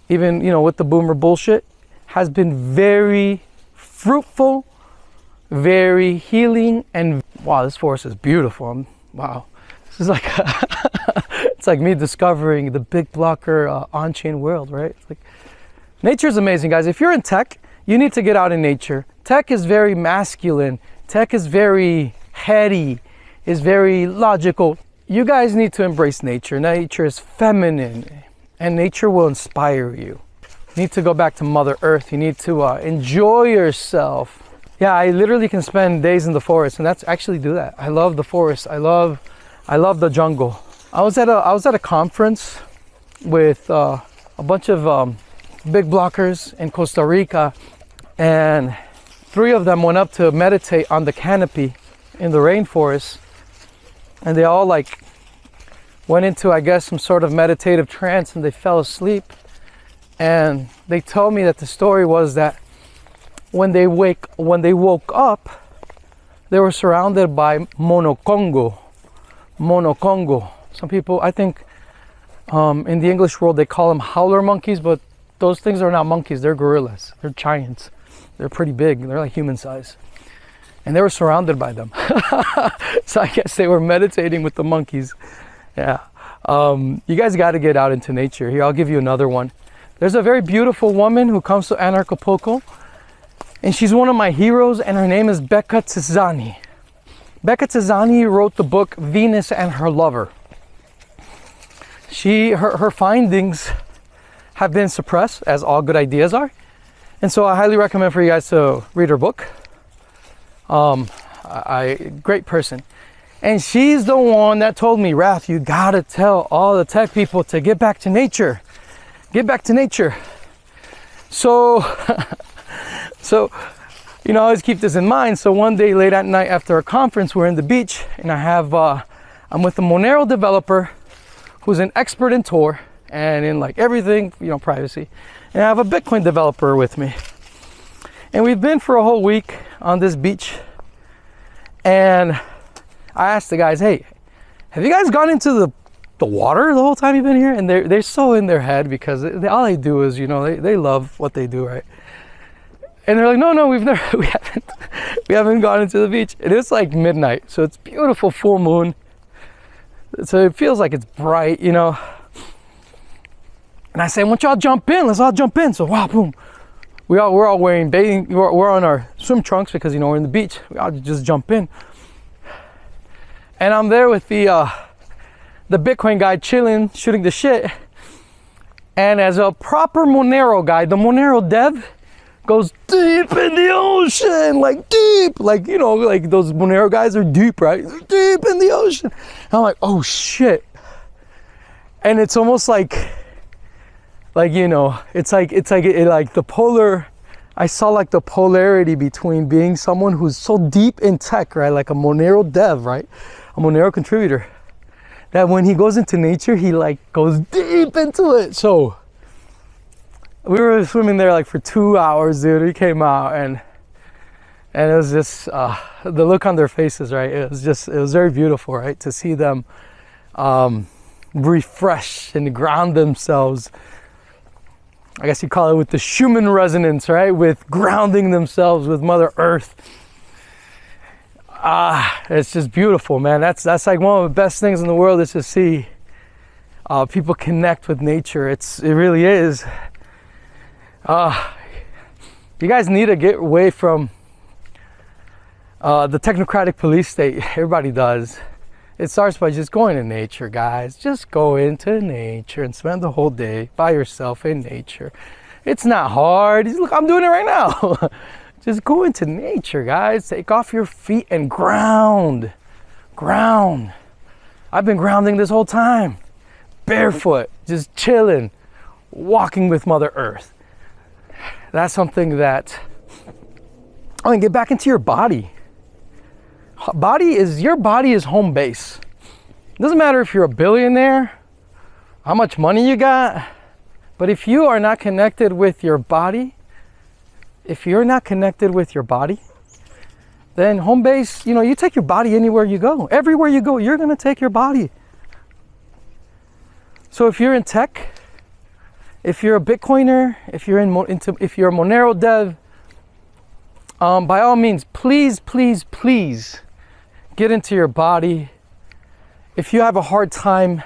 even, with the boomer bullshit, has been very fruitful, very healing, and wow, this forest is beautiful. Wow, this is like it's like me discovering the big blocker on-chain world, right? It's like nature is amazing, guys. If you're in tech, you need to get out in nature. Tech is very masculine. Tech is very heady. Is very logical. you guys need to embrace nature. Nature is feminine, and nature will inspire you. You need to go back to Mother Earth. You need to enjoy yourself. Yeah, I literally can spend days in the forest, and that's actually do that. I love the forest. I love the jungle. I was at a conference with a bunch of big blockers in Costa Rica, and 3 of them went up to meditate on the canopy in the rainforest, and they all like went into, I guess, some sort of meditative trance, and they fell asleep. And they told me that the story was that when they woke up, they were surrounded by monocongo. Some people, I think, in the English world, they call them howler monkeys, but those things are not monkeys. They're gorillas. They're giants. They're pretty big. They're like human size. And they were surrounded by them. So I guess they were meditating with the monkeys. Yeah. You guys got to get out into nature. Here, I'll give you another one. There's a very beautiful woman who comes to Anarchapulco, and she's one of my heroes, and her name is Becca Tizani. Becca Tizani wrote the book Venus and Her Lover. Her findings have been suppressed, as all good ideas are. And so I highly recommend for you guys to read her book. Great person. And she's the one that told me, Raph, you gotta tell all the tech people to get back to nature. Get back to nature. So, you know, I always keep this in mind. So one day late at night after a conference, we're in the beach, and I'm with a Monero developer who's an expert in Tor and in like everything, you know, privacy. And I have a Bitcoin developer with me. And we've been for a whole week on this beach. And I asked the guys, hey, have you guys gone into the water the whole time you've been here? And they're so in their head because all they do is, you know, they love what they do, right? And they're like, no, we haven't gone into the beach. And it's like midnight, so it's beautiful full moon. So it feels like it's bright, you know. And I say, why don't y'all jump in? Let's all jump in. So wow, boom. We're all wearing bathing, we're on our swim trunks because, you know, we're in the beach. We all just jump in. And I'm there with the Bitcoin guy chilling, shooting the shit. And as a proper Monero guy, the Monero dev goes deep in the ocean, like deep, like, you know, like those Monero guys are deep, right? They're deep in the ocean. And I'm like, oh shit. And it's almost like, you know, it's like the polar, I saw like the polarity between being someone who's so deep in tech, right? Like a Monero dev, right? A Monero contributor. That when he goes into nature, he like goes deep into it. So we were swimming there like for 2 hours, dude. We came out and it was just the look on their faces, right? It was very beautiful, right? To see them refresh and ground themselves. I guess you call it with the Schumann resonance, right? With grounding themselves with Mother Earth. It's just beautiful, man. That's like one of the best things in the world is to see people connect with nature. It really is. You guys need to get away from the technocratic police state. Everybody does. It starts by just going to nature, guys. Just go into nature and spend the whole day by yourself in nature. It's not hard. Look, I'm doing it right now. Just go into nature, guys. Take off your feet and ground. Ground. I've been grounding this whole time. Barefoot, just chilling, walking with Mother Earth. That's something that, I mean, get back into your body. Your body is home base. It doesn't matter if you're a billionaire, how much money you got, but if you are not connected with your body, then home base, you know, you take your body anywhere you go. Everywhere you go, you're gonna take your body. So if you're in tech, if you're a Bitcoiner, if you're a Monero dev, by all means, please get into your body. If you have a hard time,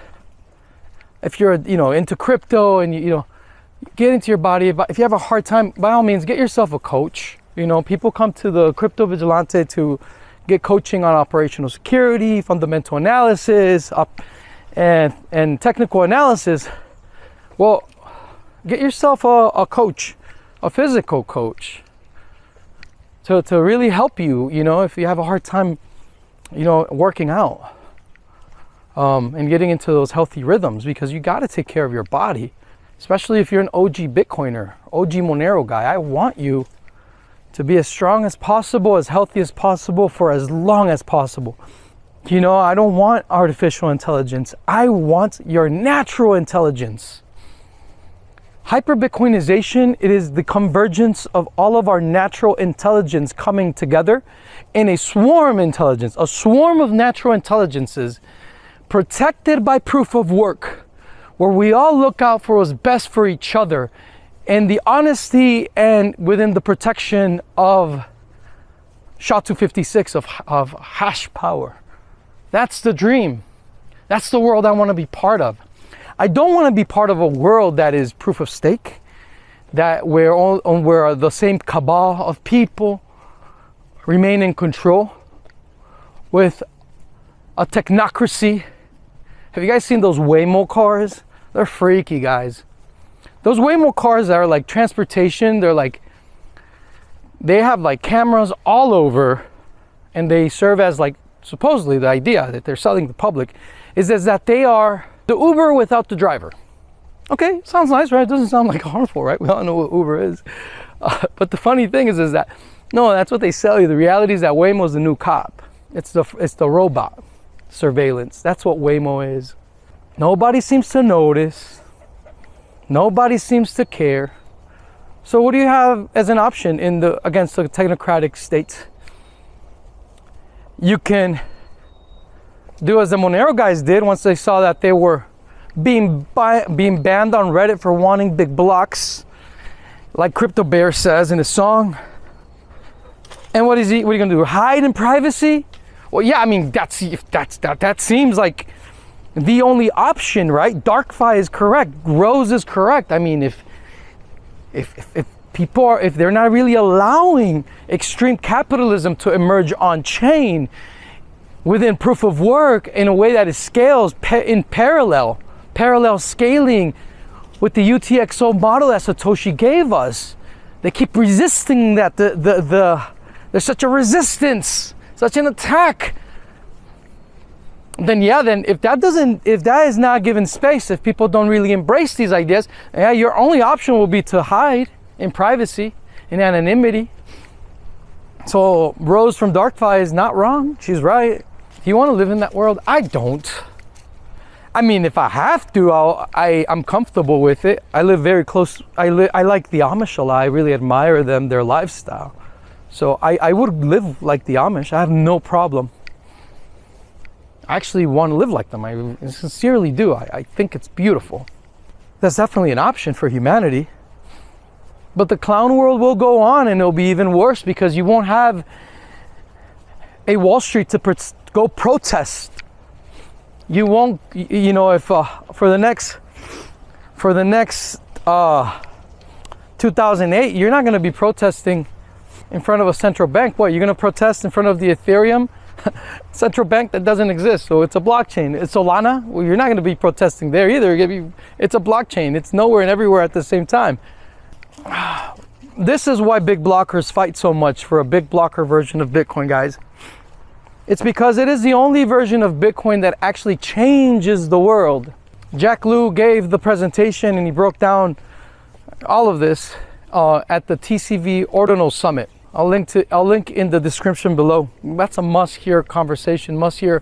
if you're, you know, into crypto and you know, get into your body. If you have a hard time, by all means, get yourself a coach. You know, people come to the Crypto Vigilante to get coaching on operational security, fundamental analysis, and technical analysis. Well, get yourself a coach, a physical coach, to really help you, if you have a hard time, working out, and getting into those healthy rhythms, because you got to take care of your body, especially if you're an OG Bitcoiner, OG Monero guy. I want you to be as strong as possible, as healthy as possible for as long as possible. I don't want artificial intelligence. I want your natural intelligence. Hyperbitcoinization, it is the convergence of all of our natural intelligence coming together in a swarm intelligence, a swarm of natural intelligences protected by proof of work, where we all look out for what's best for each other, and the honesty and within the protection of SHA-256 of hash power. That's the dream. That's the world I want to be part of. I don't want to be part of a world that is proof of stake, that where the same cabal of people remain in control with a technocracy. Have you guys seen those Whmo cars? They're freaky, guys. Those Whmo cars that are like transportation, they have like cameras all over, and they serve as like, supposedly the idea that they're selling to the public is that they are the Uber without the driver. Okay, sounds nice, right? It doesn't sound like harmful, right? We all know what Uber is. But the funny thing is that, no, that's what they sell you. The reality is that Waymo is the new cop. It's the robot surveillance. That's what Waymo is. Nobody seems to notice. Nobody seems to care. So what do you have as an option against the technocratic state? You can do as the Monero guys did once they saw that they were being banned on Reddit for wanting big blocks, like Crypto Bear says in his song. And what are you gonna do? Hide in privacy? Well, yeah, I mean that seems like the only option, right? DarkFi is correct. Rose is correct. I mean, if they're not really allowing extreme capitalism to emerge on chain within proof of work in a way that it scales in parallel scaling with the UTXO model that Satoshi gave us, they keep resisting that. There's such a resistance, such an attack. Then if that is not given space, if people don't really embrace these ideas, your only option will be to hide in privacy, in anonymity. So Rose from DarkFi is not wrong. She's right. Do you want to live in that world? I don't. I mean, if I have to, I'm comfortable with it. I live very close. I like the Amish a lot. I really admire them, their lifestyle. So I would live like the Amish. I have no problem. I actually want to live like them. I sincerely do. I think it's beautiful. That's definitely an option for humanity. But the clown world will go on, and it'll be even worse because you won't have a Wall Street to go protest. You won't, if for the next 2008, you're not going to be protesting in front of a central bank. What, you're going to protest in front of the Ethereum central bank that doesn't exist? So it's a blockchain. It's Solana. Well, you're not going to be protesting there either. It's a blockchain. It's nowhere and everywhere at the same time. This is why big blockers fight so much for a big blocker version of Bitcoin, guys. It's because it is the only version of Bitcoin that actually changes the world. Jack Lew gave the presentation and he broke down all of this at the TCV Ordinals Summit. I'll link in the description below. That's a must-hear conversation, must-hear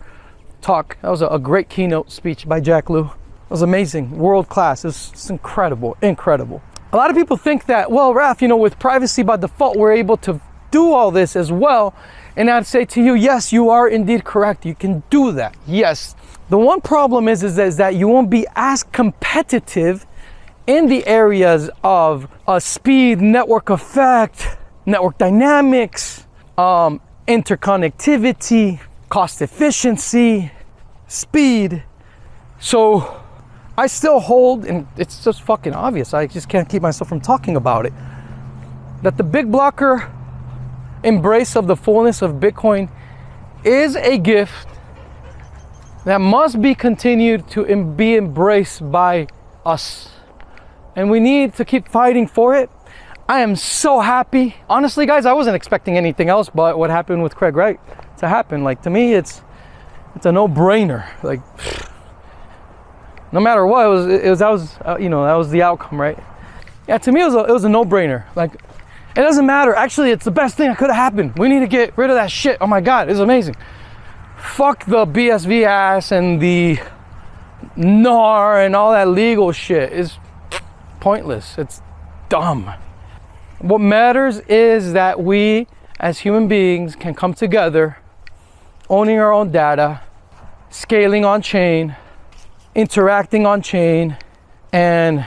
talk. That was a great keynote speech by Jack Lew. It was amazing, world class. It's incredible, incredible. A lot of people think that, well, Raf, with privacy by default, we're able to do all this as well. And I'd say to you, yes, you are indeed correct. You can do that. Yes. The one problem is that you won't be as competitive in the areas of speed, network effect, network dynamics, interconnectivity, cost efficiency, speed. So I still hold, and it's just fucking obvious, I just can't keep myself from talking about it, that the big blocker embrace of the fullness of Bitcoin is a gift that must be continued to be embraced by us. And we need to keep fighting for it. I am so happy. Honestly, guys, I wasn't expecting anything else but what happened with Craig Wright to happen. Like, to me, it's a no-brainer. Like, no matter what, that was the outcome, right? Yeah, to me, it was a no-brainer. Like, it doesn't matter. Actually, it's the best thing that could have happened. We need to get rid of that shit. Oh my God, it's amazing. Fuck the BSV ass and the NAR and all that legal shit. It's pointless. It's dumb. What matters is that we, as human beings, can come together, owning our own data, scaling on chain, interacting on chain, and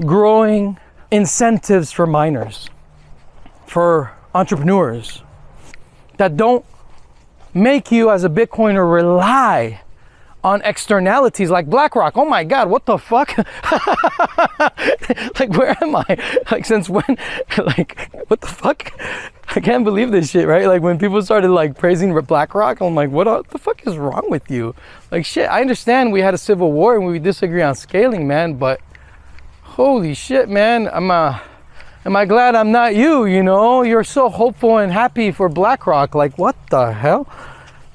growing incentives for miners, for entrepreneurs that don't make you as a Bitcoiner rely on externalities like BlackRock. Oh my God, what the fuck? Like, where am I? Like, since when? Like, what the fuck? I can't believe this shit, right? Like, when people started like praising BlackRock, I'm like, what the fuck is wrong with you? Like, shit, I understand we had a civil war and we disagree on scaling, man, but holy shit, man, am I glad I'm not you, you know? You're so hopeful and happy for BlackRock. Like, what the hell?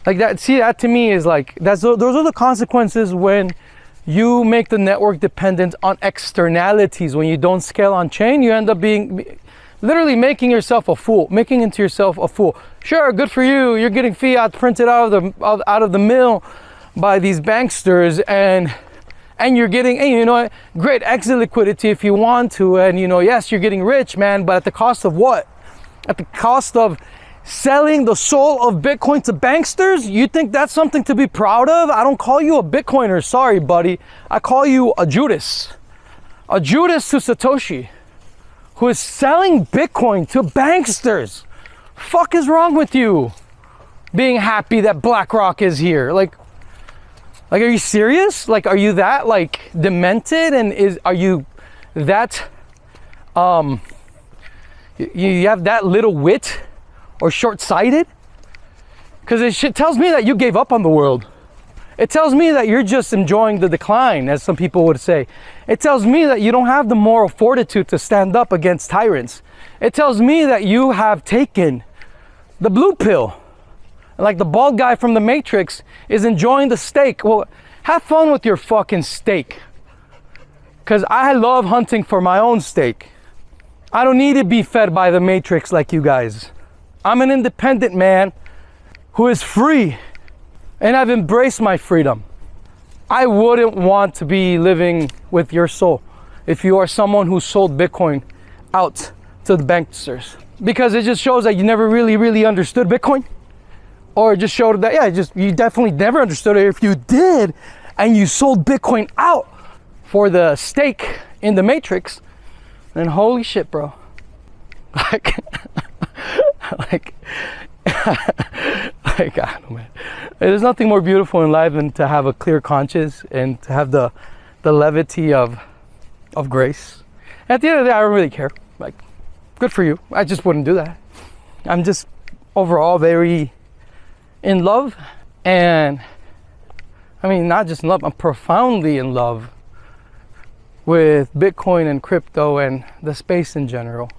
Like, that, see, that to me is like, those are the consequences when you make the network dependent on externalities. When you don't scale on chain, you end up literally making yourself a fool, making into yourself a fool. Sure, good for you. You're getting fiat printed out of the mill by these banksters, and you're getting, hey, you know what, great exit liquidity if you want to, and you know, yes, you're getting rich, man, but at the cost of what? At the cost of selling the soul of Bitcoin to banksters? You think that's something to be proud of? I don't call you a Bitcoiner, sorry, buddy. I call you a Judas. A Judas to Satoshi, who is selling Bitcoin to banksters. Fuck is wrong with you? Being happy that BlackRock is here. Like, are you serious? Like, are you that, like, demented? And are you that, you have that little wit? Or short-sighted? Because it tells me that you gave up on the world. It tells me that you're just enjoying the decline, as some people would say. It tells me that you don't have the moral fortitude to stand up against tyrants. It tells me that you have taken the blue pill. Like the bald guy from the Matrix is enjoying the steak. Well, have fun with your fucking steak. Because I love hunting for my own steak. I don't need to be fed by the Matrix like you guys. I'm an independent man who is free, and I've embraced my freedom. I wouldn't want to be living with your soul if you are someone who sold Bitcoin out to the banksters, because it just shows that you never really understood Bitcoin, or it just showed that, yeah, you definitely never understood it. If you did, and you sold Bitcoin out for the stake in the Matrix, then holy shit, bro. Like, I don't know, man. There's nothing more beautiful in life than to have a clear conscience and to have the levity of grace. At the end of the day, I don't really care. Like, good for you. I just wouldn't do that. I'm just overall very in love, and I mean, not just in love, I'm profoundly in love with Bitcoin and crypto and the space in general.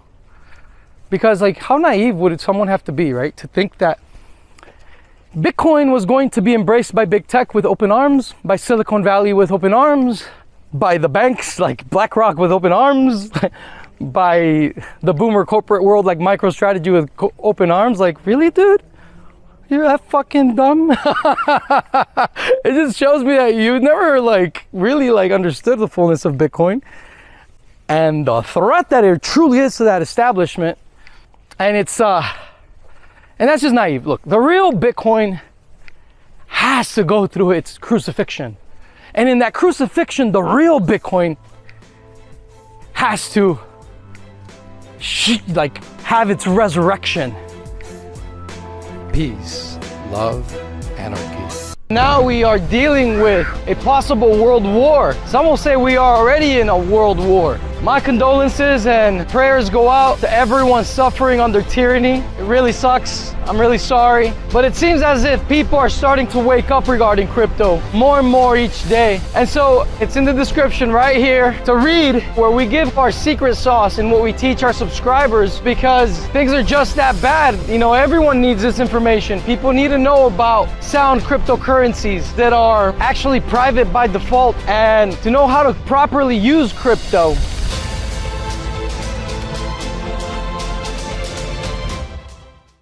Because, like, how naive would someone have to be, right, to think that Bitcoin was going to be embraced by big tech with open arms, by Silicon Valley with open arms, by the banks like BlackRock with open arms, by the boomer corporate world like MicroStrategy with open arms. Like, really, dude? You're that fucking dumb? It just shows me that you never, like, really, like, understood the fullness of Bitcoin and the threat that it truly is to that establishment. And it's and that's just naive. Look, the real Bitcoin has to go through its crucifixion, and in that crucifixion, the real Bitcoin has to like have its resurrection. Peace, love, anarchy. Now we are dealing with a possible world war. Some will say we are already in a world war. My condolences and prayers go out to everyone suffering under tyranny. It really sucks. I'm really sorry. But it seems as if people are starting to wake up regarding crypto more and more each day. And so it's in the description right here to read, where we give our secret sauce and what we teach our subscribers, because things are just that bad. You know, everyone needs this information. People need to know about sound cryptocurrencies that are actually private by default, and to know how to properly use crypto.